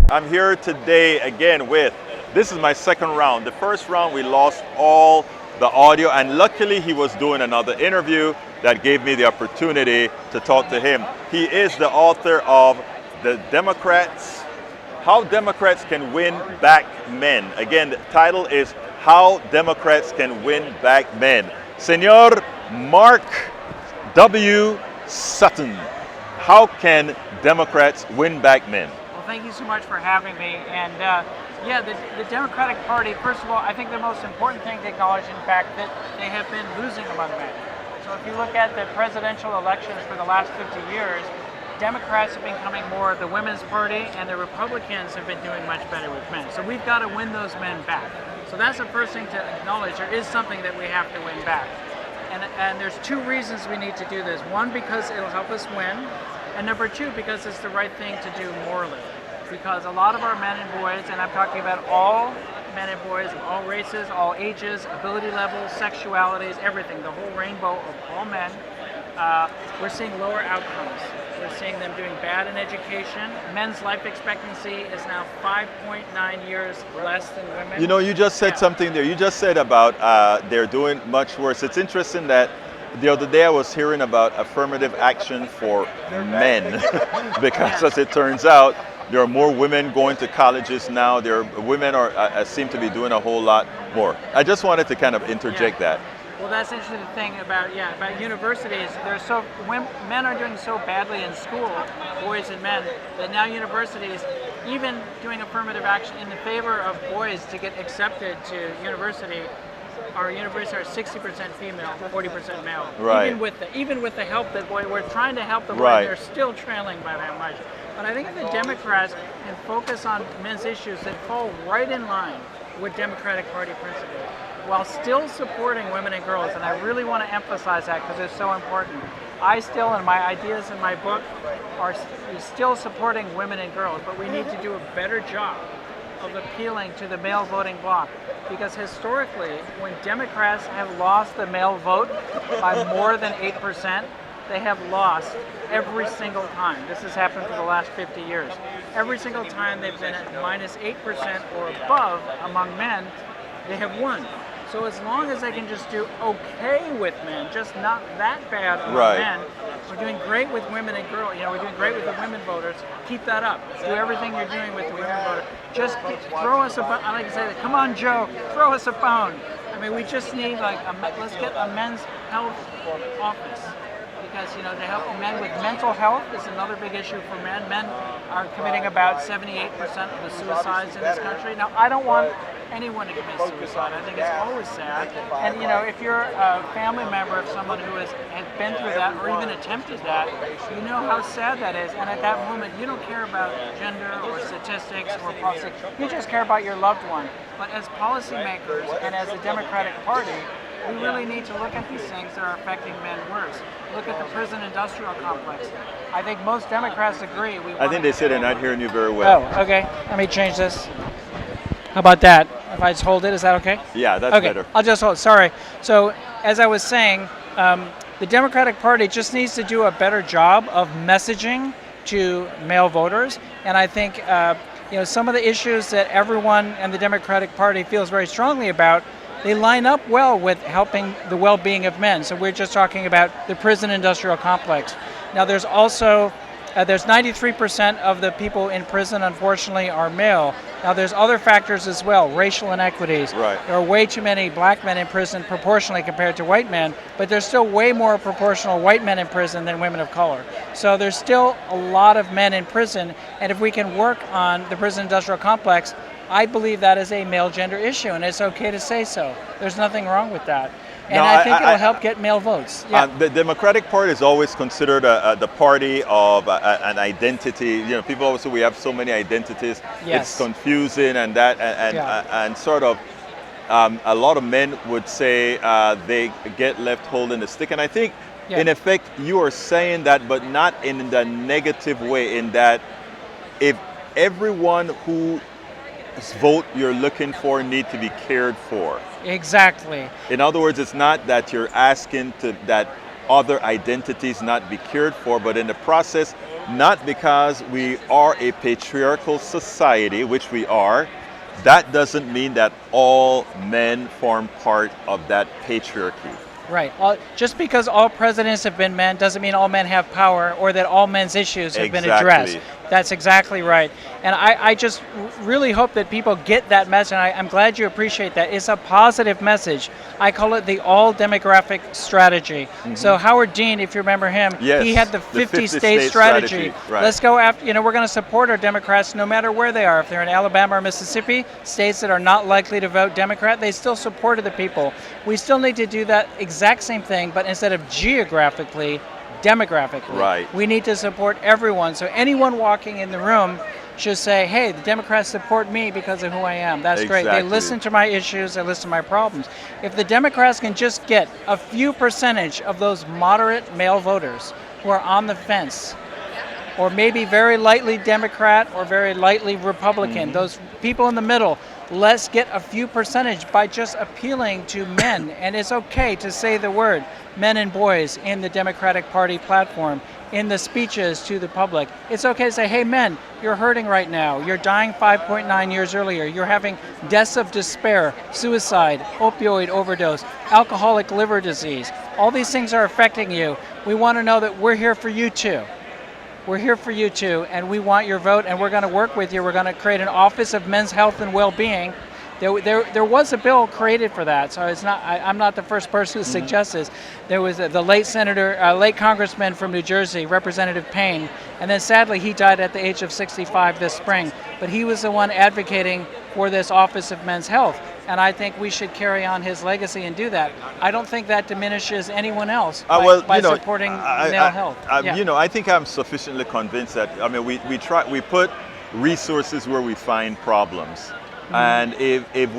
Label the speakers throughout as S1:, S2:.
S1: I'm here today again this is my second round. The first round we lost all the audio, and luckily he was doing another interview that gave me the opportunity to talk to him. He is the author of How Democrats Can Win Back Men. Again, the title is How Democrats Can Win Back Men. Senor Mark W. Sutton, how can Democrats win back men?
S2: Well, thank you so much for having me. And the Democratic Party, first of all, I think the most important thing to acknowledge, in fact, that they have been losing among men. So if you look at the presidential elections for the last 50 years, Democrats have been becoming more of the women's party, and the Republicans have been doing much better with men. So we've got to win those men back. So that's the first thing to acknowledge. There is something that we have to win back. And there's two reasons we need to do this. One, because it'll help us win. And number two, because it's the right thing to do morally. Because a lot of our men and boys, and I'm talking about all men and boys of all races, all ages, ability levels, sexualities, everything, the whole rainbow of all men, we're seeing lower outcomes. We're seeing them doing bad in education. Men's life expectancy is now 5.9 years less than women.
S1: You know, you just said something there. You just said about they're doing much worse. It's interesting that the other day I was hearing about affirmative action for men because as it turns out, there are more women going to colleges now. Women seem to be doing a whole lot more. I just wanted to kind of interject that.
S2: Well, that's the interesting thing about universities. Men are doing so badly in school, boys and men, that now universities, even doing affirmative action in the favor of boys to get accepted to university, our universities are 60% female, 40% male.
S1: Right.
S2: Even with the help that we're trying to help the boys,
S1: right.
S2: They're still trailing by that much. But I think the Democrats can focus on men's issues that fall right in line with Democratic Party principles, while still supporting women and girls. And I really want to emphasize that because it's so important. I still, and my ideas in my book, are still supporting women and girls, but we need to do a better job of appealing to the male voting bloc. Because historically, when Democrats have lost the male vote by more than 8%, they have lost every single time. This has happened for the last 50 years. Every single time they've been at minus 8% or above among men, they have won. So as long as they can just do okay with men, just not that bad among men, we're doing great with women and girls. You know, we're doing great with the women voters. Keep that up. Do everything you're doing with the women voters. Just throw us a bone. I like to say that. Come on, Joe, throw us a bone. I mean, we just need let's get a men's health office. Because, you know, to help men with mental health is another big issue for men. Men are committing about 78% of the suicides in this country. Now, I don't want anyone to commit suicide. I think it's always sad. And, you know, if you're a family member of someone who has been through that or even attempted that, you know how sad that is. And at that moment, you don't care about gender or statistics or politics. You just care about your loved one. But as policymakers and as the Democratic Party, we really need to look at these things that are affecting men worse. Look at the prison industrial complex. I think most Democrats agree.
S1: I think they said they're not hearing you very well.
S2: Oh, okay. Let me change this. How about that? If I just hold it, is that okay?
S1: Yeah, that's
S2: okay.
S1: better.
S2: I'll just hold it. Sorry. So, as I was saying, the Democratic Party just needs to do a better job of messaging to male voters. And I think some of the issues that everyone in the Democratic Party feels very strongly about, they line up well with helping the well-being of men. So we're just talking about the prison industrial complex. Now there's also, there's 93% of the people in prison, unfortunately, are male. Now there's other factors as well, racial inequities.
S1: Right.
S2: There are way too many black men in prison proportionally compared to white men, but there's still way more proportional white men in prison than women of color. So there's still a lot of men in prison, and if we can work on the prison industrial complex, I believe that is a male gender issue, and it's okay to say so. There's nothing wrong with that. And I think it'll help get male votes. Yeah.
S1: The Democratic Party is always considered the party of an identity. You know, people always say we have so many identities.
S2: Yes.
S1: It's confusing and sort of a lot of men would say they get left holding the stick. And I think, in effect, you are saying that, but not in the negative way, in that if everyone who vote you're looking for need to be cared for.
S2: Exactly.
S1: In other words, it's not that you're asking that other identities not be cared for, but in the process, not because we are a patriarchal society, which we are, that doesn't mean that all men form part of that patriarchy.
S2: Right. Just because all presidents have been men doesn't mean all men have power or that all men's issues have been addressed. That's exactly right. And I just really hope that people get that message. And I'm glad you appreciate that. It's a positive message. I call it the all demographic strategy. So Howard Dean, if you remember him, he had the 50 state strategy.
S1: Right.
S2: Let's go after, we're going to support our Democrats no matter where they are. If they're in Alabama or Mississippi, states that are not likely to vote Democrat, they still supported the people. We still need to do that exact same thing, but instead of geographically, demographically.
S1: Right.
S2: We need to support everyone. So anyone walking in the room should say, hey, the Democrats support me because of who I am. That's great. They listen to my issues, they listen to my problems. If the Democrats can just get a few percentage of those moderate male voters who are on the fence, or maybe very lightly Democrat or very lightly Republican, those people in the middle, let's get a few percentage by just appealing to men. And it's okay to say the word men and boys in the Democratic Party platform, in the speeches to the public. It's okay to say, hey men, you're hurting right now. You're dying 5.9 years earlier. You're having deaths of despair, suicide, opioid overdose, alcoholic liver disease. All these things are affecting you. We want to know that we're here for you too. We're here for you too, and we want your vote, and we're going to work with you. We're going to create an Office of Men's Health and Well-Being. There was a bill created for that, so it's not. I'm not the first person to suggest this. There was the late congressman from New Jersey, Representative Payne, and then sadly he died at the age of 65 this spring. But he was the one advocating for this Office of Men's Health, and I think we should carry on his legacy and do that. I don't think that diminishes anyone else by supporting male health.
S1: I think I'm sufficiently convinced that we put resources where we find problems. And if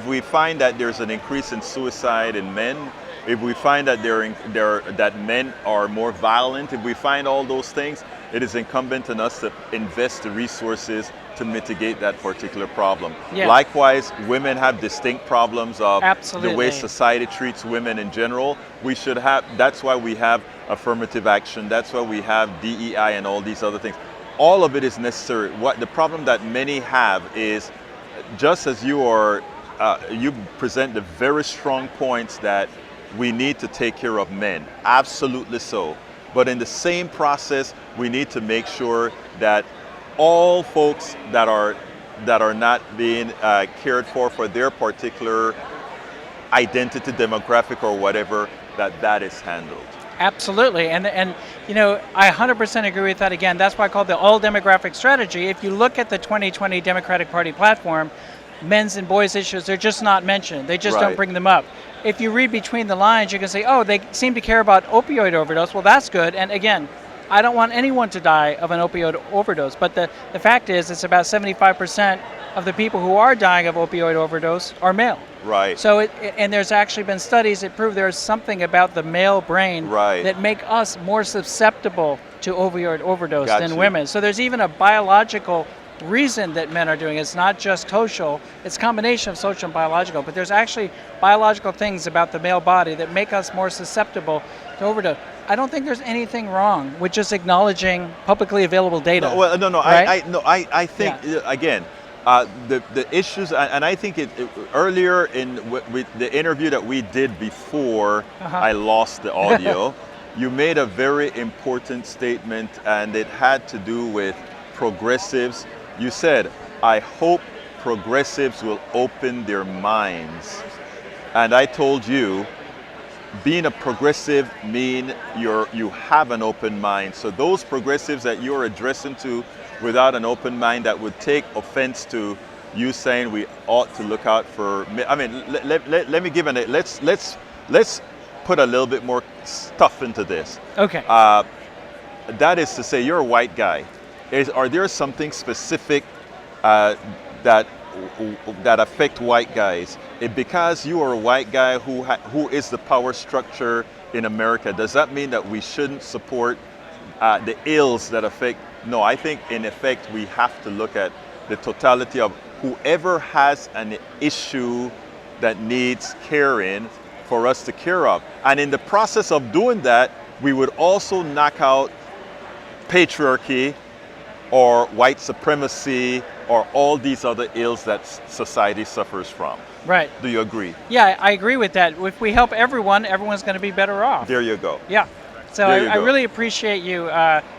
S1: we find that there's an increase in suicide in men, if we find that that men are more violent, if we find all those things, it is incumbent on us to invest the resources to mitigate that particular problem. Yeah. Likewise, women have distinct problems of the way society treats women in general. That's why we have affirmative action. That's why we have DEI and all these other things. All of it is necessary. The problem that many have is, just as you present the very strong points that we need to take care of men, absolutely so. But in the same process, we need to make sure that all folks that are not being cared for their particular identity, demographic, or whatever, that is handled.
S2: Absolutely, and I 100% agree with that. Again, that's why I call it the all demographic strategy. If you look at the 2020 Democratic Party platform, men's and boys issues, they're just not mentioned. They just don't bring them up. If you read between the lines, you can say, oh, they seem to care about opioid overdose. Well, that's good. And again, I don't want anyone to die of an opioid overdose, but the fact is it's about 75% of the people who are dying of opioid overdose are male.
S1: Right.
S2: So and there's actually been studies that prove there's something about the male brain that make us more susceptible to opioid overdose than women. So there's even a biological reason that men are doing it. It's not just social, it's a combination of social and biological, but there's actually biological things about the male body that make us more susceptible to overdose. I don't think there's anything wrong with just acknowledging publicly available data.
S1: I think again, the issues, and I think earlier in the interview that we did before I lost the audio, you made a very important statement, and it had to do with progressives. You said, I hope progressives will open their minds. And I told you, being a progressive means you have an open mind. So those progressives that you're addressing to without an open mind, that would take offense to you saying we ought to look out for. I mean, let me give let's put a little bit more stuff into this.
S2: Okay.
S1: That is to say, you're a white guy. Are there something specific that affect white guys? Because you are a white guy who is the power structure in America, does that mean that we shouldn't support the ills that affect? No, I think in effect we have to look at the totality of whoever has an issue that needs caring for us to care of. And in the process of doing that, we would also knock out patriarchy or white supremacy or all these other ills that society suffers from.
S2: Right.
S1: Do you agree?
S2: Yeah, I agree with that. If we help everyone, everyone's going to be better off.
S1: There you go.
S2: Yeah. So
S1: There you
S2: I
S1: go.
S2: really appreciate you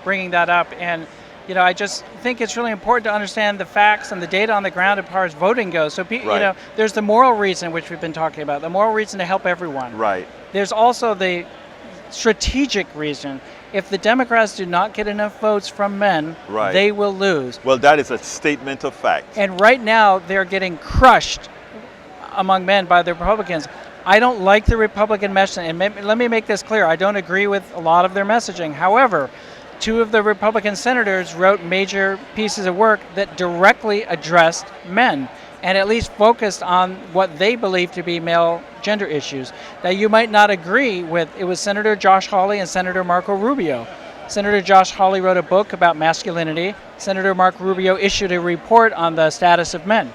S2: bringing that up. And, you know, I just think it's really important to understand the facts and the data on the ground as far as voting goes. So, you
S1: Right.
S2: know, there's the moral reason, which we've been talking about, the moral reason to help everyone.
S1: Right.
S2: There's also the strategic reason. If the Democrats do not get enough votes from men,
S1: Right.
S2: they will lose.
S1: Well, that is a statement of fact.
S2: And right now, they're getting crushed among men by the Republicans. I don't like the Republican messaging, and let me make this clear. I don't agree with a lot of their messaging. However, 2 of the Republican senators wrote major pieces of work that directly addressed men and at least focused on what they believe to be male gender issues. Now, you might not agree with, it was Senator Josh Hawley and Senator Marco Rubio. Senator Josh Hawley wrote a book about masculinity. Senator Marco Rubio issued a report on the status of men.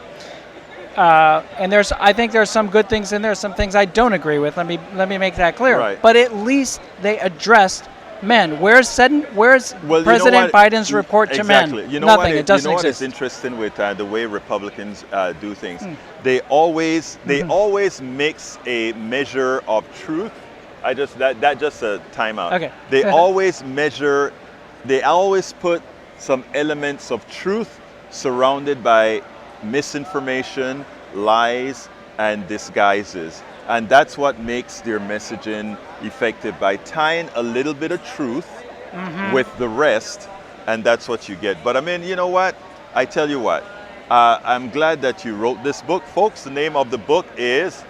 S2: And I think there's some good things in there, some things I don't agree with. Let me make that clear.
S1: Right.
S2: But at least they addressed men. Where's President Biden's report to
S1: exactly.
S2: men?
S1: You know
S2: Nothing.
S1: What
S2: It doesn't
S1: you know
S2: exist.
S1: What is interesting with the way Republicans do things? They always mix a measure of truth. That just a timeout.
S2: Okay.
S1: They
S2: Go ahead.
S1: They always put some elements of truth surrounded by misinformation, lies, and disguises. And that's what makes their messaging effective, by tying a little bit of truth with the rest, and that's what you get. But I mean, you know what? I tell you what, I'm glad that you wrote this book. Folks, the name of the book is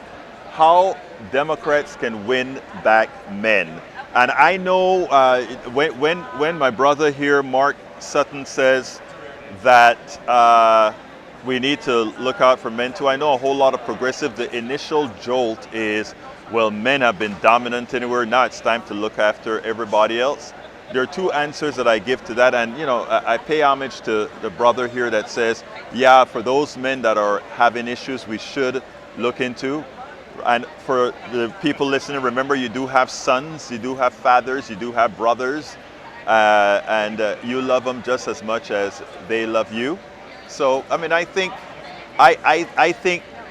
S1: How Democrats Can Win Back Men. And I know when my brother here, Mark Sutton, says that we need to look out for men too, I know a whole lot of progressive, the initial jolt is, well, men have been dominant anywhere, now it's time to look after everybody else. There are 2 answers that I give to that, and you know, I pay homage to the brother here that says, yeah, for those men that are having issues, we should look into. And for the people listening, remember, you do have sons, you do have fathers, you do have brothers, and you love them just as much as they love you. So, I mean, I think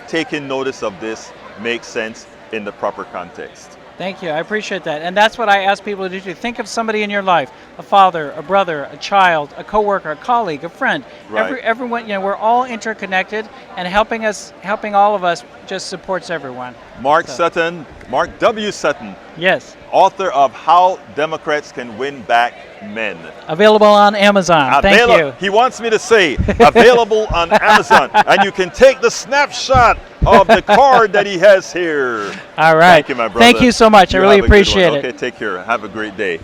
S1: taking notice of this makes sense in the proper context.
S2: Thank you. I appreciate that. And that's what I ask people to do. Think of somebody in your life, a father, a brother, a child, a coworker, a colleague, a friend.
S1: Right.
S2: Everyone, you know, we're all interconnected, and helping all of us just supports everyone.
S1: Mark W. Sutton,
S2: Yes.
S1: author of How Democrats Can Win Back Men.
S2: Available on Amazon. Thank you.
S1: He wants me to say available on Amazon, and you can take the snapshot of the card that he has here.
S2: All right.
S1: Thank you, my brother.
S2: Thank you so much. I
S1: You
S2: really
S1: have a good
S2: appreciate
S1: one.
S2: it.
S1: Okay, take care. Have a great day.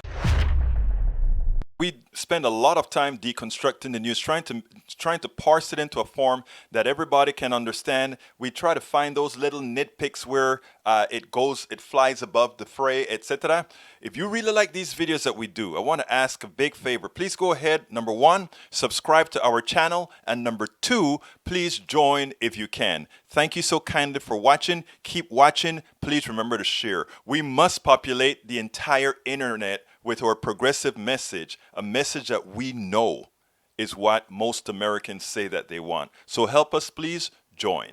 S1: We spend a lot of time deconstructing the news, trying to parse it into a form that everybody can understand. We try to find those little nitpicks where it flies above the fray, etc. If you really like these videos that we do, I want to ask a big favor. Please go ahead, number 1, subscribe to our channel, and number 2, please join if you can. Thank you so kindly for watching. Keep watching. Please remember to share. We must populate the entire internet with our progressive message, a message that we know is what most Americans say that they want. So help us, please join.